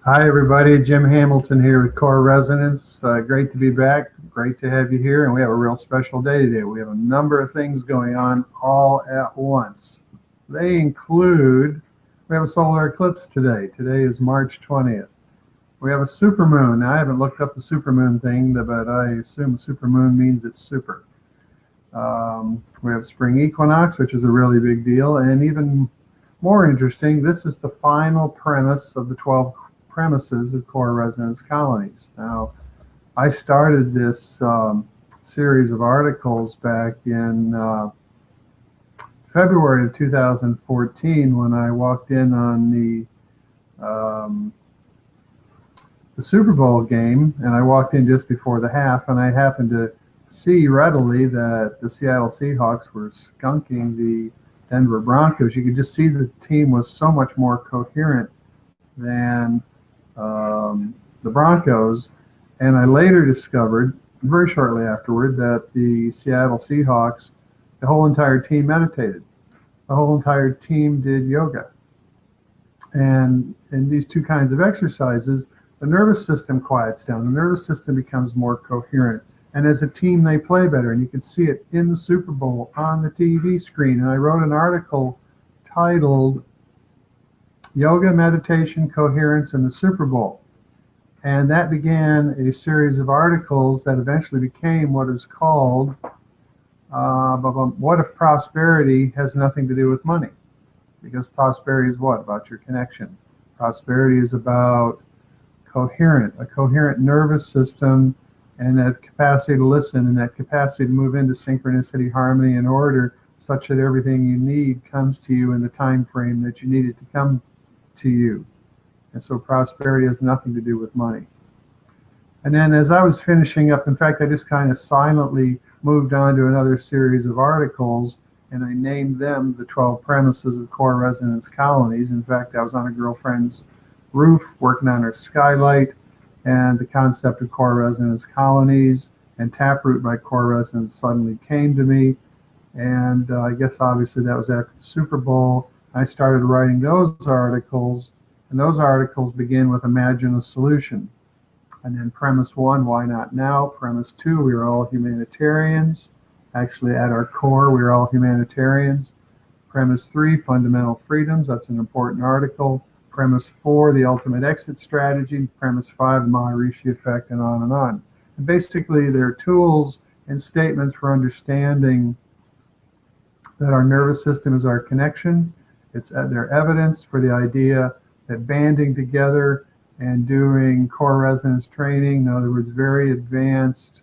Hi, everybody. Jim Hamilton here with Core Resonance. Great to be back. Great to have you here. And we have a real special day today. We have a number of things going on all at once. They include, we have a solar eclipse today. Today is March 20th. We have a supermoon. Now, I haven't looked up the supermoon thing, but I assume supermoon means it's super. We have spring equinox, which is a really big deal. And even more interesting, this is the final premise of the 12 premises of core resonance colonies. Now, I started this series of articles back in February of 2014 when I walked in on the Super Bowl game, and I walked in just before the half, and I happened to see readily that the Seattle Seahawks were skunking the Denver Broncos. You could just see the team was so much more coherent than the Broncos. And I later discovered, very shortly afterward, that the Seattle Seahawks, the whole entire team meditated. The whole entire team did yoga. And in these two kinds of exercises, the nervous system quiets down. The nervous system becomes more coherent. And as a team, they play better. And you can see it in the Super Bowl on the TV screen. And I wrote an article titled Yoga, Meditation, Coherence in the Super Bowl. And that began a series of articles that eventually became what is called What If Prosperity Has Nothing to Do with Money? Because prosperity is what? About your connection. Prosperity is about a coherent nervous system, and that capacity to listen and that capacity to move into synchronicity, harmony, and order such that everything you need comes to you in the time frame that you need it to come to you. And so prosperity has nothing to do with money. And then as I was finishing up, in fact, I just kind of silently moved on to another series of articles, and I named them the 12 premises of core resonance colonies. In fact, I was on a girlfriend's roof working on her skylight, and the concept of core resonance colonies and Taproot by core resonance suddenly came to me. And I guess obviously that was after the Super Bowl. I started writing those articles, and those articles begin with imagine a solution. And then premise one, why not now? Premise two, we are all humanitarians. Actually, at our core, we are all humanitarians. Premise three, fundamental freedoms. That's an important article. Premise four, the ultimate exit strategy. Premise five, the Maharishi effect, and on and on. And basically, they're tools and statements for understanding that our nervous system is our connection. They're evidence for the idea that banding together and doing core resonance training, in other words, very advanced,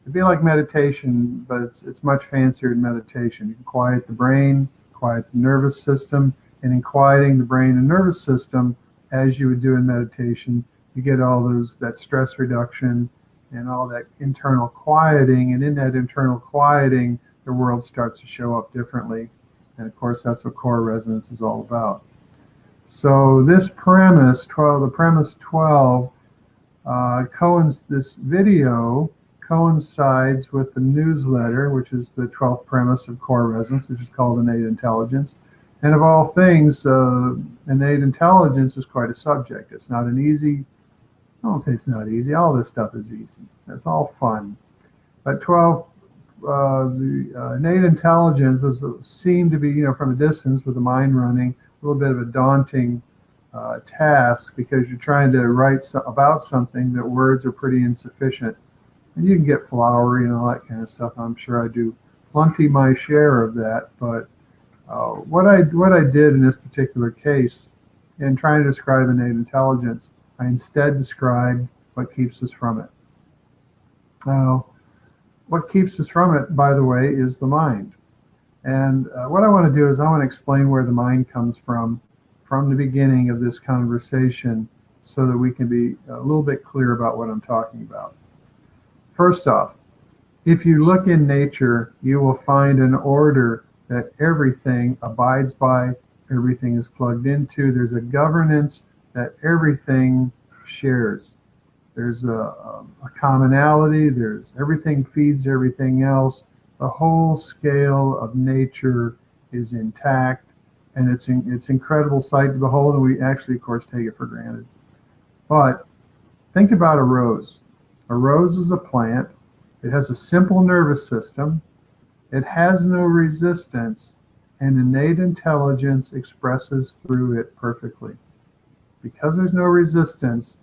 it'd be like meditation, but it's much fancier than meditation. You can quiet the brain, quiet the nervous system, and in quieting the brain and nervous system, as you would do in meditation, you get all that stress reduction and all that internal quieting. And in that internal quieting, the world starts to show up differently. And of course, that's what core resonance is all about. So this premise, the premise 12, this video coincides with the newsletter, which is the 12th premise of core resonance, which is called Innate Intelligence. And of all things, innate intelligence is quite a subject. It's not an easy, I won't say it's not easy, all this stuff is easy. It's all fun. But the innate intelligence seemed to be, from a distance with the mind running, a little bit of a daunting task, because you're trying to write about something that words are pretty insufficient. And you can get flowery and all that kind of stuff. I'm sure I do plenty my share of that. But what I did in this particular case, in trying to describe innate intelligence, I instead described what keeps us from it. Now, what keeps us from it, by the way, is the mind. And what I want to do is I want to explain where the mind comes from the beginning of this conversation, so that we can be a little bit clear about what I'm talking about. First off, if you look in nature, you will find an order that everything abides by, everything is plugged into. There's a governance that everything shares. There's a commonality. Everything feeds everything else. The whole scale of nature is intact, and it's incredible sight to behold, and we actually, of course, take it for granted. But think about a rose. A rose is a plant. It has a simple nervous system. It has no resistance, and innate intelligence expresses through it perfectly. Because there's no resistance,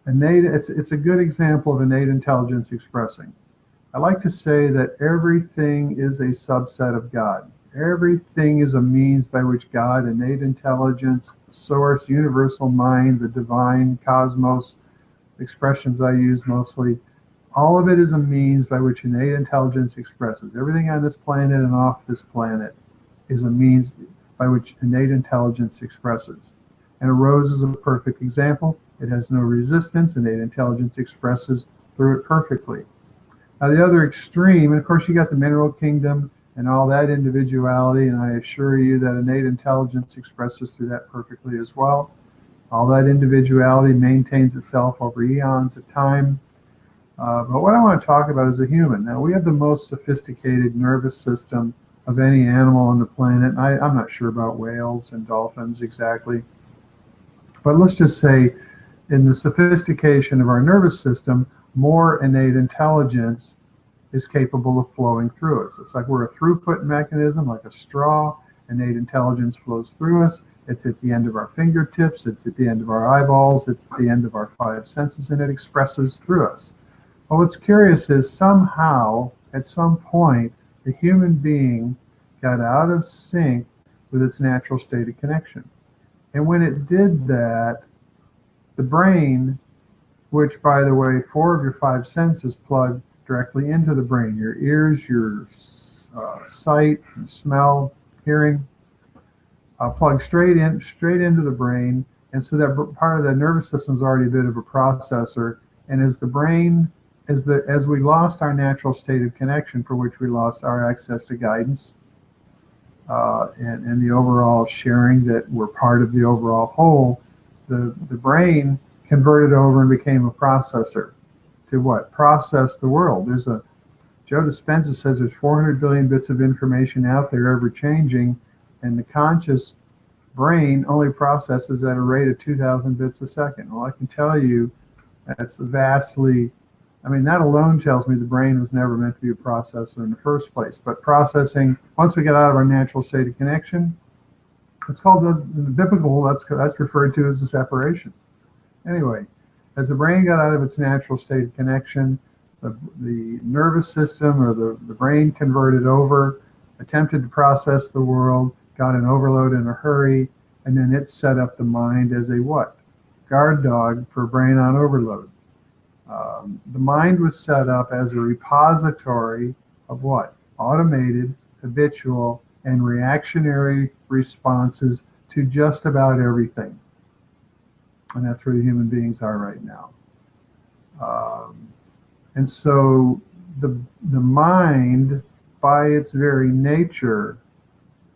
it's a good example of innate intelligence expressing. I like to say that everything is a subset of God. Everything is a means by which God, innate intelligence, source, universal mind, the divine, cosmos, expressions I use mostly, all of it is a means by which innate intelligence expresses. Everything on this planet and off this planet is a means by which innate intelligence expresses. And a rose is a perfect example. It has no resistance. Innate intelligence expresses through it perfectly. Now, the other extreme, and of course, you got the mineral kingdom and all that individuality, and I assure you that innate intelligence expresses through that perfectly as well. All that individuality maintains itself over eons of time. But what I want to talk about is a human. Now, we have the most sophisticated nervous system of any animal on the planet. I'm not sure about whales and dolphins exactly. But let's just say in the sophistication of our nervous system, more innate intelligence is capable of flowing through us. It's like we're a throughput mechanism, like a straw. Innate intelligence flows through us. It's at the end of our fingertips. It's at the end of our eyeballs. It's at the end of our five senses, and it expresses through us. Well, what's curious is somehow, at some point, the human being got out of sync with its natural state of connection. And when it did that, the brain, which, by the way, 4 of your 5 senses plug directly into the brain. Your ears, your sight, smell, hearing, plug straight into the brain. And so that part of the nervous system is already a bit of a processor. And as the brain, as we lost our natural state of connection, for which we lost our access to guidance, and the overall sharing that we're part of the overall whole, the brain converted over and became a processor to what? Process the world. Joe Dispenza says there's 400 billion bits of information out there, ever changing, and the conscious brain only processes at a rate of 2,000 bits a second. Well, I can tell you that's vastly, I mean, that alone tells me the brain was never meant to be a processor in the first place. But processing, once we get out of our natural state of connection, it's called, in the biblical, that's referred to as a separation. Anyway, as the brain got out of its natural state of connection, the nervous system or the brain converted over, attempted to process the world, got an overload in a hurry, and then it set up the mind as a what? Guard dog for brain on overload. The mind was set up as a repository of what? Automated, habitual, and reactionary responses to just about everything. And that's where the human beings are right now. And so the mind, by its very nature,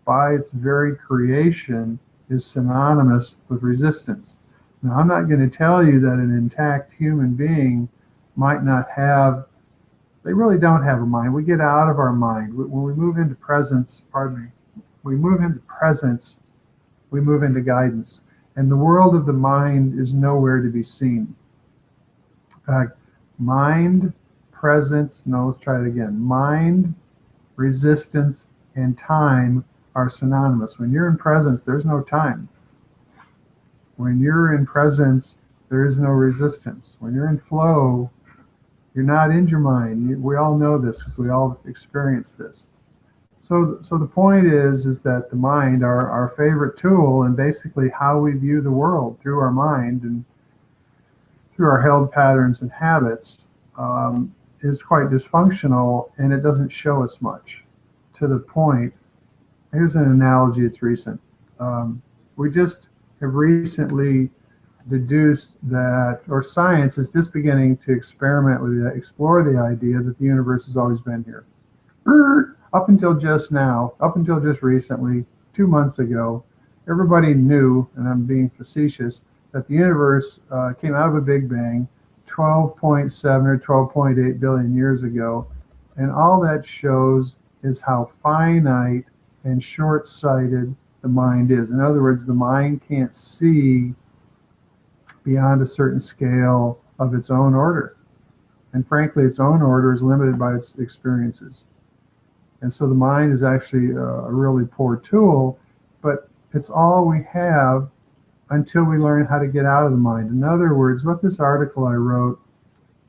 by its very creation, is synonymous with resistance. Now, I'm not going to tell you that an intact human being might not have, they really don't have a mind. We get out of our mind. When we move into presence, we move into presence, we move into guidance. And the world of the mind is nowhere to be seen. In fact, mind, presence, no, let's try it again. Mind, resistance, and time are synonymous. When you're in presence, there's no time. When you're in presence, there is no resistance. When you're in flow, you're not in your mind. We all know this because we all experience this. So the point is that the mind, our favorite tool, and basically how we view the world through our mind and through our held patterns and habits, is quite dysfunctional, and it doesn't show us much. To the point, here's an analogy, it's recent. We just have recently deduced that, or science is just beginning to explore the idea that the universe has always been here. Up until just now, up until just recently, 2 months ago, everybody knew, and I'm being facetious, that the universe came out of a Big Bang 12.7 or 12.8 billion years ago. And all that shows is how finite and short-sighted the mind is. In other words, the mind can't see beyond a certain scale of its own order. And frankly, its own order is limited by its experiences. And so the mind is actually a really poor tool, but it's all we have until we learn how to get out of the mind. In other words, what this article I wrote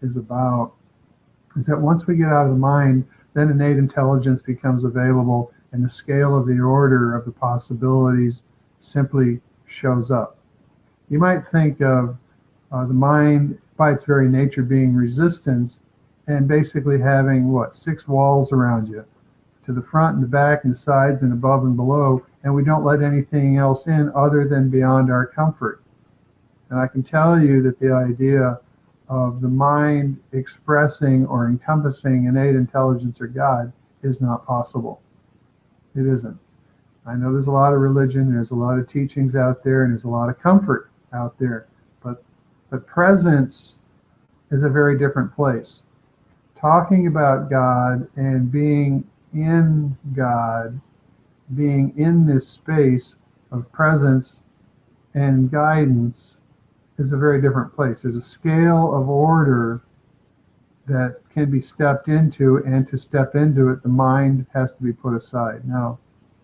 is about is that once we get out of the mind, then innate intelligence becomes available, and the scale of the order of the possibilities simply shows up. You might think of the mind by its very nature being resistance and basically having, what, 6 walls around you, to the front and the back and the sides and above and below, and we don't let anything else in other than beyond our comfort. And I can tell you that the idea of the mind expressing or encompassing innate intelligence or God is not possible. It isn't. I know there's a lot of religion, there's a lot of teachings out there, and there's a lot of comfort out there, but presence is a very different place. Talking about God and being in God, being in this space of presence and guidance is a very different place. There's a scale of order that can be stepped into, and to step into it, the mind has to be put aside. Now,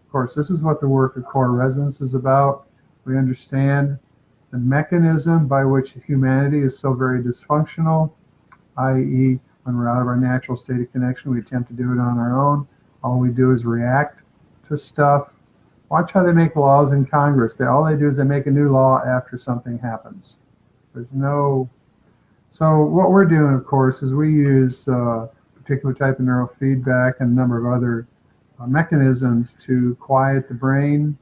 of course, this is what the work of core resonance is about. We understand the mechanism by which humanity is so very dysfunctional, i.e., when we're out of our natural state of connection, we attempt to do it on our own. All we do is react to stuff. Watch how they make laws in Congress. All they do is they make a new law after something happens. There's no... So what we're doing, of course, is we use a particular type of neurofeedback and a number of other mechanisms to quiet the brain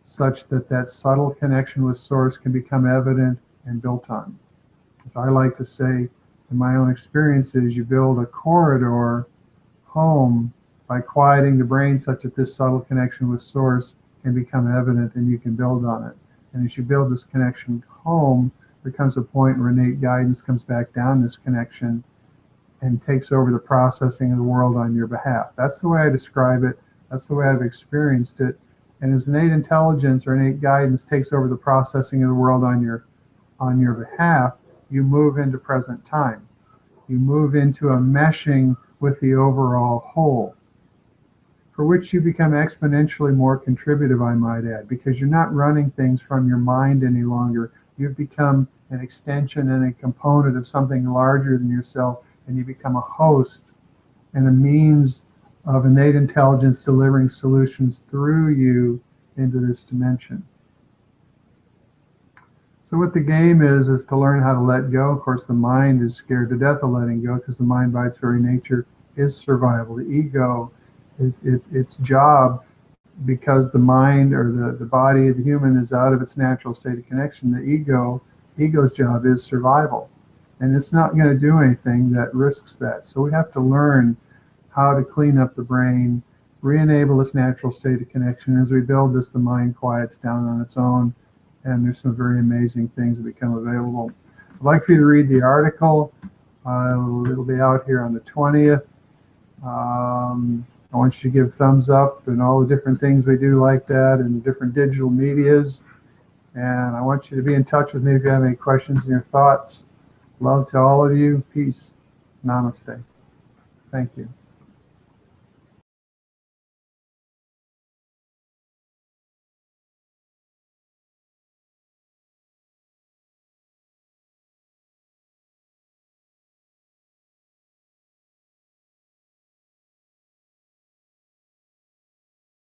such that that subtle connection with source can become evident and built on. As I like to say in my own experiences, you build a corridor home by quieting the brain such that this subtle connection with source can become evident and you can build on it. And as you build this connection home, there comes a point where innate guidance comes back down this connection and takes over the processing of the world on your behalf. That's the way I describe it. That's the way I've experienced it. And as innate intelligence or innate guidance takes over the processing of the world on your behalf, you move into present time. You move into a meshing with the overall whole, for which you become exponentially more contributive, I might add, because you're not running things from your mind any longer. You've become an extension and a component of something larger than yourself, and you become a host and a means of innate intelligence delivering solutions through you into this dimension. So what the game is to learn how to let go. Of course, the mind is scared to death of letting go because the mind by its very nature is survival. The ego is its job, because the mind or the body of the human is out of its natural state of connection. The ego's job is survival. And it's not going to do anything that risks that. So we have to learn how to clean up the brain, re-enable this natural state of connection. As we build this, the mind quiets down on its own, and there's some very amazing things that become available. I'd like for you to read the article. It'll be out here on the 20th. I want you to give thumbs up and all the different things we do like that and different digital medias. And I want you to be in touch with me if you have any questions and your thoughts. Love to all of you. Peace. Namaste. Thank you.